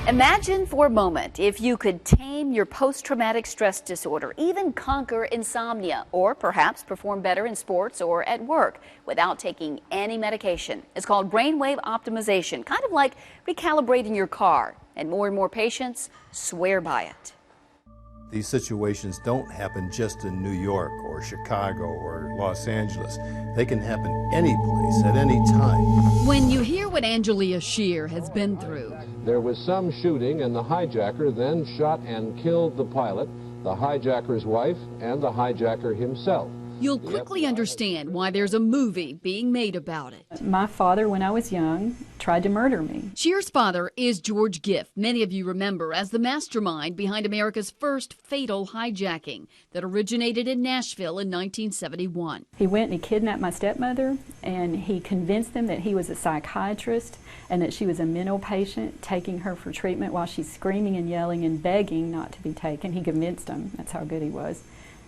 Imagine for a moment if you could tame your post-traumatic stress disorder, even conquer insomnia, or perhaps perform better in sports or at work without taking any medication. It's called brainwave optimization, kind of like recalibrating your car, and more patients swear by it. These situations don't happen just in New York or Chicago or Los Angeles. They can happen any place at any time. When you hear what Angelia Sheer has been through. There was some shooting, and the hijacker then shot and killed the pilot, the hijacker's wife, and the hijacker himself. You'll quickly understand why there's a movie being made about it. My father, when I was young, tried to murder me. Sheer's father is George Giffe. Many of you remember as the mastermind behind America's first fatal hijacking that originated in Nashville in 1971. He went and he kidnapped my stepmother, and he convinced them that he was a psychiatrist and that she was a mental patient, taking her for treatment while she's screaming and yelling and begging not to be taken. He convinced them. That's how good he was.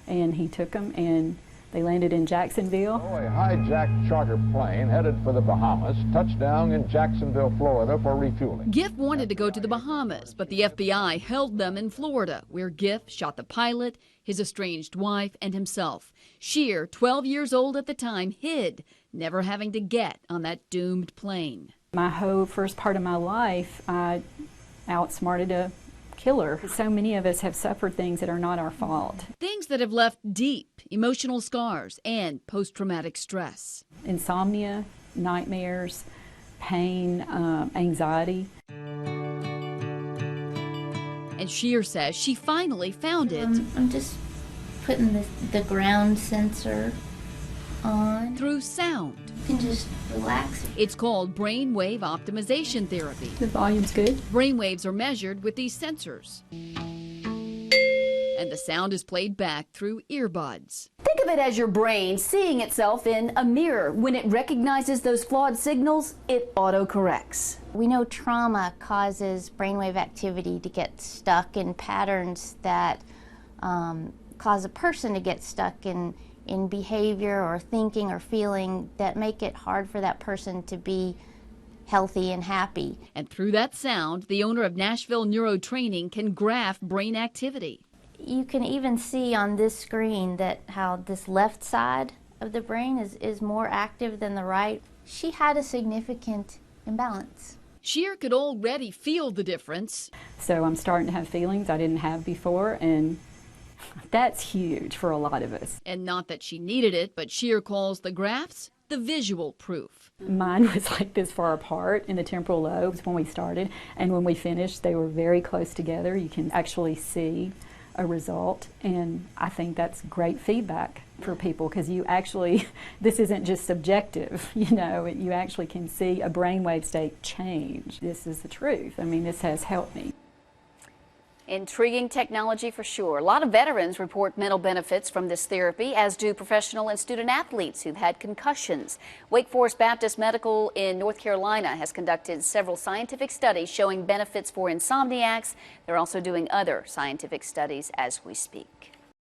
And he took them, and they landed in Jacksonville. A hijacked charter plane headed for the Bahamas touched down in Jacksonville, Florida for refueling. Giffe wanted to go to the Bahamas, but the FBI held them in Florida, where Giffe shot the pilot, his estranged wife, and himself. Sheer, 12 years old at the time, hid, never having to get on that doomed plane. My whole first part of my life, I outsmarted a killer. So many of us have suffered things that are not our fault. Things that have left deep emotional scars and post-traumatic stress. Insomnia, nightmares, pain, anxiety. And Sheer says she finally found it. I'm just putting the ground sensor on. Through sound. You can just relax. It's called brainwave optimization therapy. The volume's good. Brainwaves are measured with these sensors. And the sound is played back through earbuds. Think of it as your brain seeing itself in a mirror. When it recognizes those flawed signals, it autocorrects. We know trauma causes brainwave activity to get stuck in patterns that cause a person to get stuck in behavior or thinking or feeling that make it hard for that person to be healthy and happy. And through that sound, the owner of Nashville Neurotraining can graph brain activity. You can even see on this screen that how this left side of the brain is more active than the right. She had a significant imbalance. Sheer could already feel the difference. So I'm starting to have feelings I didn't have before, and that's huge for a lot of us. And not that she needed it, but Sheer calls the graphs the visual proof. Mine was like this far apart in the temporal lobes when we started, and when we finished they were very close together. You can actually see a result, and I think that's great feedback for people, because you actually, this isn't just subjective, you know, you actually can see a brainwave state change. This is the truth. I mean, this has helped me. Intriguing technology for sure. A lot of veterans report mental benefits from this therapy, as do professional and student athletes who've had concussions. Wake Forest Baptist Medical in North Carolina has conducted several scientific studies showing benefits for insomniacs. They're also doing other scientific studies as we speak.